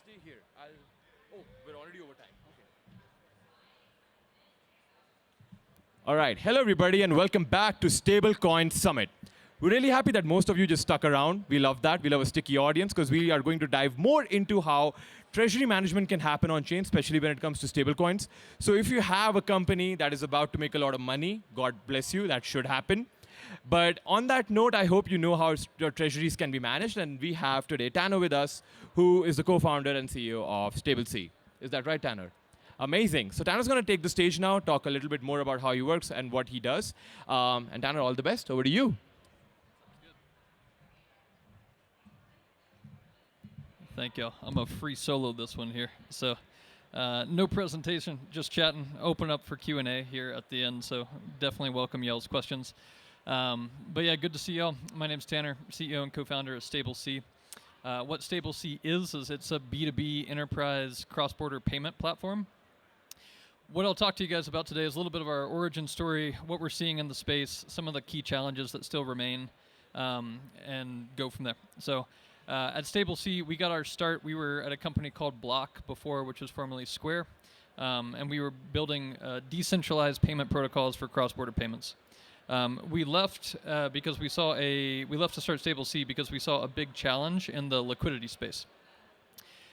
stay here. Oh, we're already over time. Okay. All right. Hello, everybody, and welcome back to Stablecoin Summit. We're really happy that most of you just stuck around. We love that. We love a sticky audience because we are going to dive more into how treasury management can happen on chain, especially when it comes to stablecoins. So if you have a company that is about to make a lot of money, God bless you, that should happen. But on that note, I hope you know how your treasuries can be managed. And we have today Taddeo with us, who is the co-founder and CEO of StableC. Is that right, Tanner? Amazing. So Tanner's going to take the stage now, talk a little bit more about how he works and what he does. And Tanner, all the best. Over to you. Thank you. I'm a free solo this one here. So no presentation, just chatting. Open up for Q&A here at the end. So definitely welcome y'all's questions. But yeah, good to see y'all. My name's Tanner, CEO and co-founder of StableC. What StableC is it's a B2B enterprise cross-border payment platform. What I'll talk to you guys about today is a little bit of our origin story, what we're seeing in the space, some of the key challenges that still remain, and go from there. So at StableC, we got our start. We were at a company called Block before, which was formerly Square, and we were building decentralized payment protocols for cross-border payments. We left because we left to start StableC because we saw a big challenge in the liquidity space.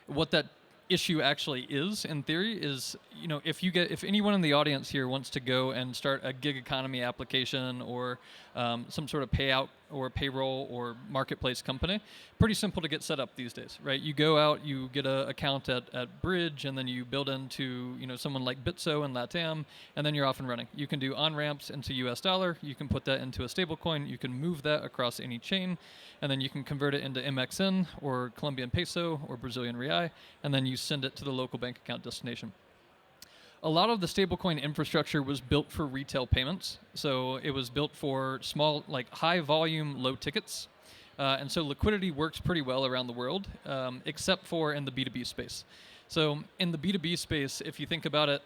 What that issue actually is, in theory, is if anyone in the audience here wants to go and start a gig economy application or some sort of payout or payroll or marketplace company, pretty simple to get set up these days, right? You go out, you get an account at Bridge, and then you build into someone like Bitso and Latam, and then you're off and running. You can do on-ramps into US dollar, you can put that into a stablecoin, you can move that across any chain, and then you can convert it into MXN or Colombian peso or Brazilian real, and then you send it to the local bank account destination. A lot of the stablecoin infrastructure was built for retail payments. So it was built for small, high volume, low tickets. And so liquidity works pretty well around the world, except for in the B2B space. So in the B2B space, if you think about it,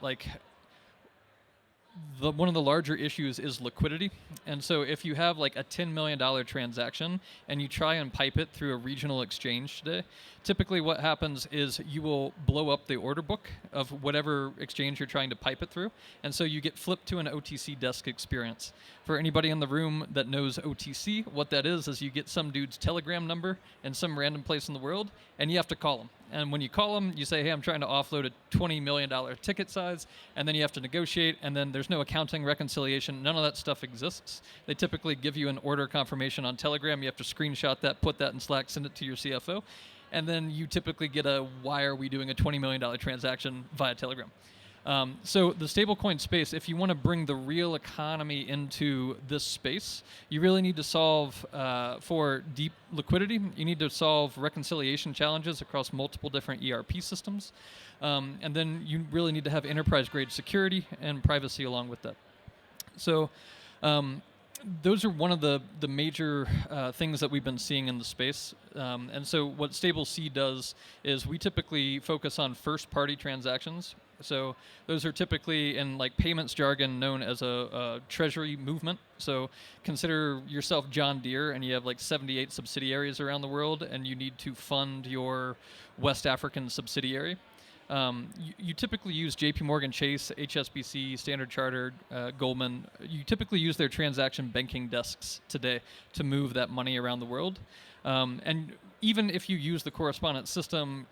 one of the larger issues is liquidity. And so if you have like a $10 million transaction and you try and pipe it through a regional exchange today, typically what happens is you will blow up the order book of whatever exchange you're trying to pipe it through. And so you get flipped to an OTC desk experience. For anybody in the room that knows OTC, what that is you get some dude's Telegram number in some random place in the world, and you have to call him. And when you call them, you say, hey, I'm trying to offload a $20 million ticket size, and then you have to negotiate, and then there's no accounting reconciliation. None of that stuff exists. They typically give you an order confirmation on Telegram. You have to screenshot that, put that in Slack, send it to your CFO, and then you typically get a, why are we doing a $20 million transaction via Telegram? So the stablecoin space, if you want to bring the real economy into this space, you really need to solve for deep liquidity. You need to solve reconciliation challenges across multiple different ERP systems. And then you really need to have enterprise-grade security and privacy along with that. So those are one of the major things that we've been seeing in the space. And so what StableC does is we typically focus on first-party transactions. So those are typically in payments jargon known as a treasury movement. So consider yourself John Deere and you have 78 subsidiaries around the world and you need to fund your West African subsidiary. You typically use JP Morgan Chase, HSBC, Standard Chartered, Goldman. You typically use their transaction banking desks today to move that money around the world. And even if you use the correspondent system,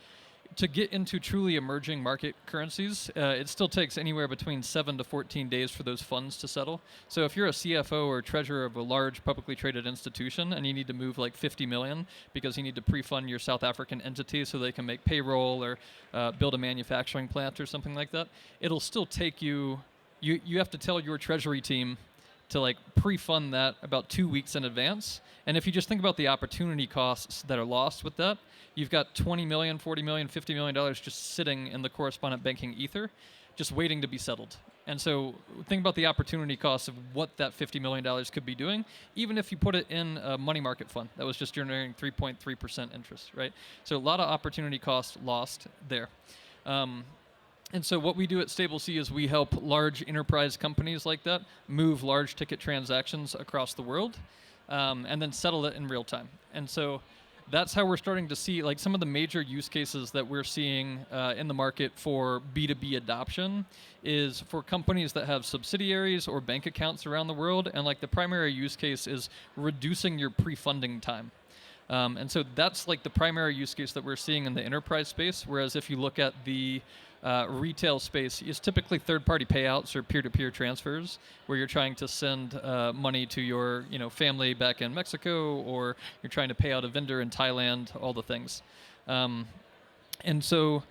to get into truly emerging market currencies, it still takes anywhere between 7 to 14 days for those funds to settle. So if you're a CFO or treasurer of a large publicly traded institution and you need to move 50 million because you need to pre-fund your South African entity so they can make payroll or build a manufacturing plant or something like that, it'll still take you have to tell your treasury team to pre-fund that about 2 weeks in advance. And if you just think about the opportunity costs that are lost with that, you've got $20 million, $40 million, $50 million just sitting in the correspondent banking ether, just waiting to be settled. And so think about the opportunity costs of what that $50 million could be doing, even if you put it in a money market fund that was just generating 3.3% interest, right? So a lot of opportunity costs lost there. And so what we do at StableC is we help large enterprise companies like that move large ticket transactions across the world and then settle it in real time. And so that's how we're starting to see like some of the major use cases that we're seeing in the market for B2B adoption is for companies that have subsidiaries or bank accounts around the world, and like the primary use case is reducing your pre-funding time. And so that's like the primary use case that we're seeing in the enterprise space, whereas if you look at the retail space, it's typically third-party payouts or peer-to-peer transfers, where you're trying to send money to your family back in Mexico, or you're trying to pay out a vendor in Thailand, all the things. And so,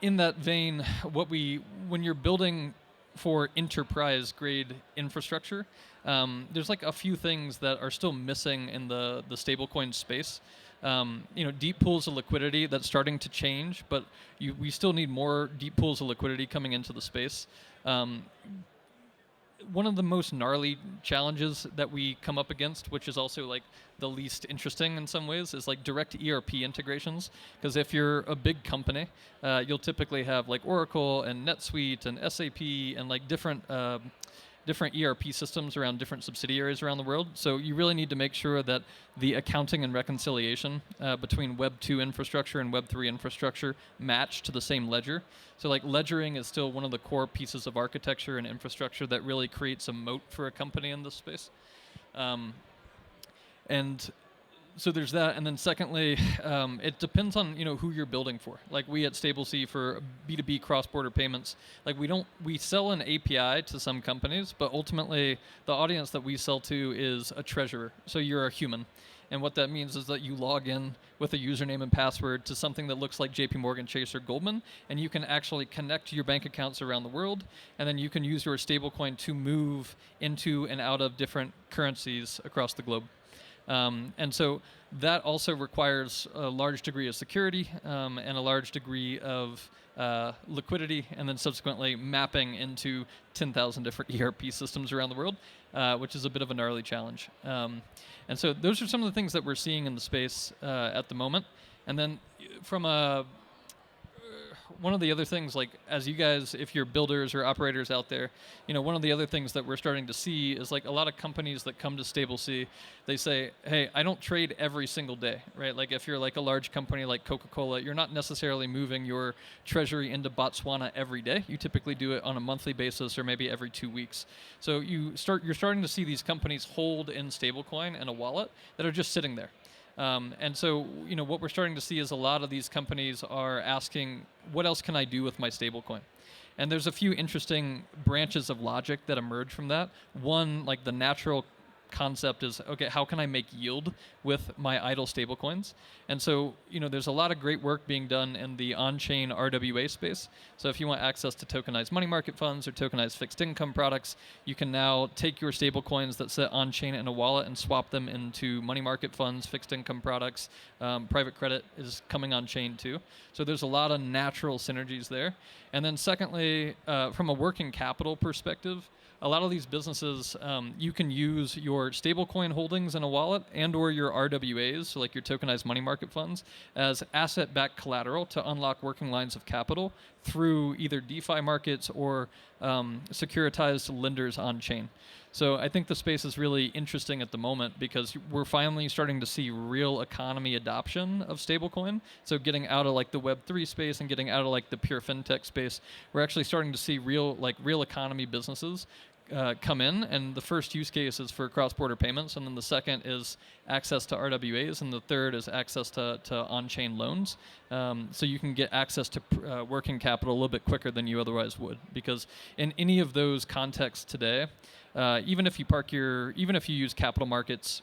in that vein, when you're building for enterprise-grade infrastructure, there's like a few things that are still missing in the stablecoin space. Deep pools of liquidity, that's starting to change, but we still need more deep pools of liquidity coming into the space. One of the most gnarly challenges that we come up against, which is also like the least interesting in some ways, is like direct ERP integrations. Because if you're a big company, you'll typically have like Oracle and NetSuite and SAP and like different ERP systems around different subsidiaries around the world. So you really need to make sure that the accounting and reconciliation between Web 2 infrastructure and Web 3 infrastructure match to the same ledger. So like ledgering is still one of the core pieces of architecture and infrastructure that really creates a moat for a company in this space. And so there's that, and then secondly, it depends on who you're building for. Like we at StableC for B2B cross-border payments, like we sell an API to some companies, but ultimately the audience that we sell to is a treasurer. So you're a human, and what that means is that you log in with a username and password to something that looks like JP Morgan Chase or Goldman, and you can actually connect your bank accounts around the world, and then you can use your stablecoin to move into and out of different currencies across the globe. And so that also requires a large degree of security and a large degree of liquidity, and then subsequently mapping into 10,000 different ERP systems around the world, which is a bit of a gnarly challenge. And so those are some of the things that we're seeing in the space at the moment. And then from one of the other things, like as you guys, if you're builders or operators out there, one of the other things that we're starting to see is like a lot of companies that come to StableC, they say, hey, I don't trade every single day, right? Like if you're like a large company like Coca-Cola, you're not necessarily moving your treasury into Botswana every day. You typically do it on a monthly basis or maybe every 2 weeks. So you're starting to see these companies hold in stablecoin and a wallet that are just sitting there. And so, what we're starting to see is a lot of these companies are asking, what else can I do with my stablecoin? And there's a few interesting branches of logic that emerge from that. One, like the natural concept is, okay, how can I make yield with my idle stablecoins? And so, there's a lot of great work being done in the on-chain RWA space. So if you want access to tokenized money market funds or tokenized fixed income products, you can now take your stablecoins that sit on-chain in a wallet and swap them into money market funds, fixed income products. Private credit is coming on-chain too. So there's a lot of natural synergies there. And then secondly, from a working capital perspective, a lot of these businesses, you can use your stablecoin holdings in a wallet and or your RWAs, so like your tokenized money market funds, as asset-backed collateral to unlock working lines of capital through either DeFi markets or securitized lenders on-chain. So I think the space is really interesting at the moment because we're finally starting to see real economy adoption of stablecoin. So getting out of like the Web3 space and getting out of like the pure fintech space, we're actually starting to see real economy businesses come in, and the first use case is for cross-border payments, and then the second is access to RWAs, and the third is access to on-chain loans. So you can get access to working capital a little bit quicker than you otherwise would, because in any of those contexts today, even if you use capital markets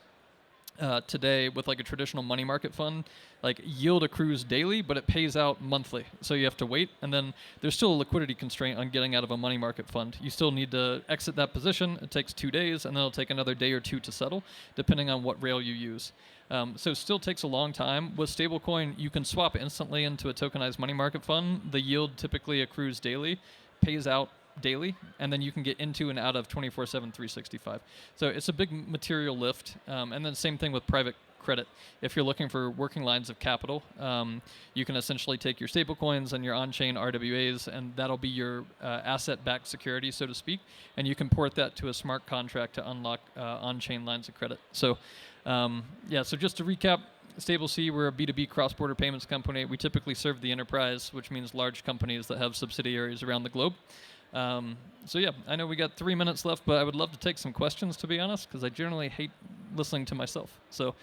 today with like a traditional money market fund, like yield accrues daily, but it pays out monthly. So you have to wait, and then there's still a liquidity constraint on getting out of a money market fund. You still need to exit that position. It takes 2 days, and then it'll take another day or two to settle, depending on what rail you use. So it still takes a long time. With stablecoin, you can swap instantly into a tokenized money market fund. The yield typically accrues daily, pays out daily, and then you can get into and out of 24/7, 365. So it's a big material lift. And then same thing with private credit. If you're looking for working lines of capital, you can essentially take your stablecoins and your on-chain RWAs, and that'll be your asset-backed security, so to speak, and you can port that to a smart contract to unlock on-chain lines of credit. So so just to recap, Stable C, we're a B2B cross-border payments company. We typically serve the enterprise, which means large companies that have subsidiaries around the globe. So yeah, I know we got 3 minutes left, but I would love to take some questions, to be honest, because I generally hate listening to myself. So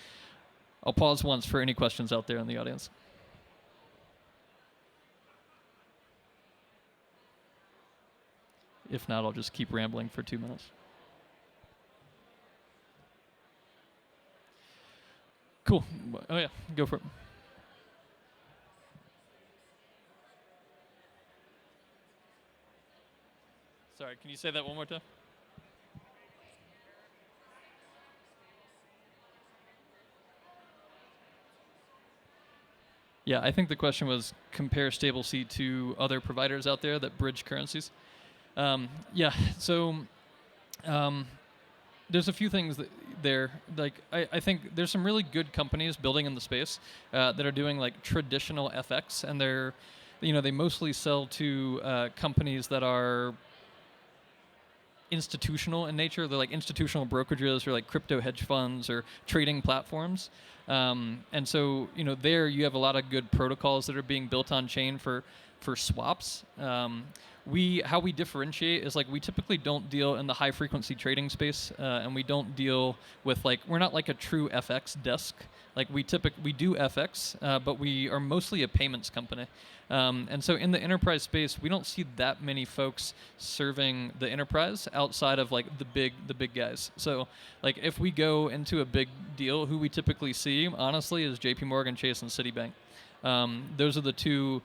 I'll pause once for any questions out there in the audience. If not, I'll just keep rambling for 2 minutes. Cool. Oh yeah, go for it. Sorry, can you say that one more time? Yeah, I think the question was compare StableC to other providers out there that bridge currencies. Yeah, so there's a few things there. Like I think there's some really good companies building in the space that are doing like traditional FX, and they mostly sell to companies that are institutional in nature. They're like institutional brokerages or like crypto hedge funds or trading platforms. And so, there you have a lot of good protocols that are being built on chain for swaps. How we differentiate is like we typically don't deal in the high frequency trading space, and we don't deal with we're not like a true FX desk. Like we do FX, but we are mostly a payments company. And so in the enterprise space, we don't see that many folks serving the enterprise outside of like the big guys. So like if we go into a big deal, who we typically see honestly is JP Morgan, Chase, and Citibank. Those are the two.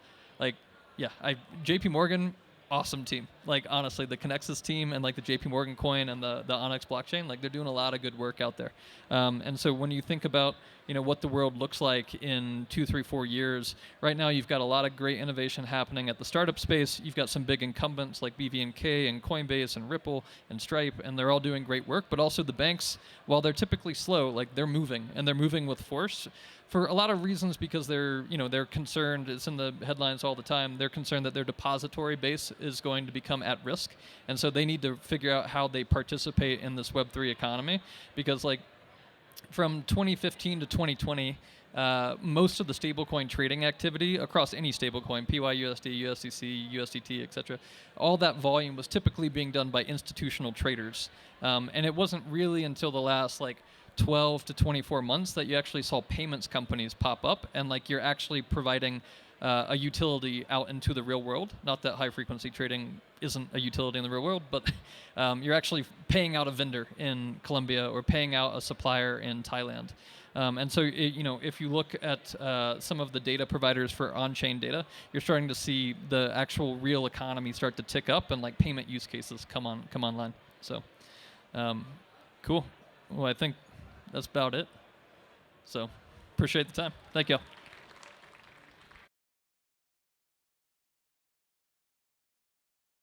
JP Morgan, awesome team. Like honestly, the Connexus team and like the JP Morgan coin and the Onyx blockchain, like they're doing a lot of good work out there. And so when you think about what the world looks like in 2, 3, 4 years, right now you've got a lot of great innovation happening at the startup space. You've got some big incumbents like BVNK and Coinbase and Ripple and Stripe, and they're all doing great work. But also the banks, while they're typically slow, like they're moving, and they're moving with force. For a lot of reasons, because they're concerned, it's in the headlines all the time, they're concerned that their depository base is going to become at risk. And so they need to figure out how they participate in this Web3 economy. Because like from 2015 to 2020, most of the stablecoin trading activity across any stablecoin, PYUSD, USDC, USDT, etc., all that volume was typically being done by institutional traders. And it wasn't really until the last 12 to 24 months that you actually saw payments companies pop up, and you're actually providing a utility out into the real world. Not that high frequency trading isn't a utility in the real world, but you're actually paying out a vendor in Colombia or paying out a supplier in Thailand. And so, if you look at some of the data providers for on-chain data, you're starting to see the actual real economy start to tick up, and payment use cases come online. So, cool. Well, I think that's about it. So, appreciate the time. Thank you.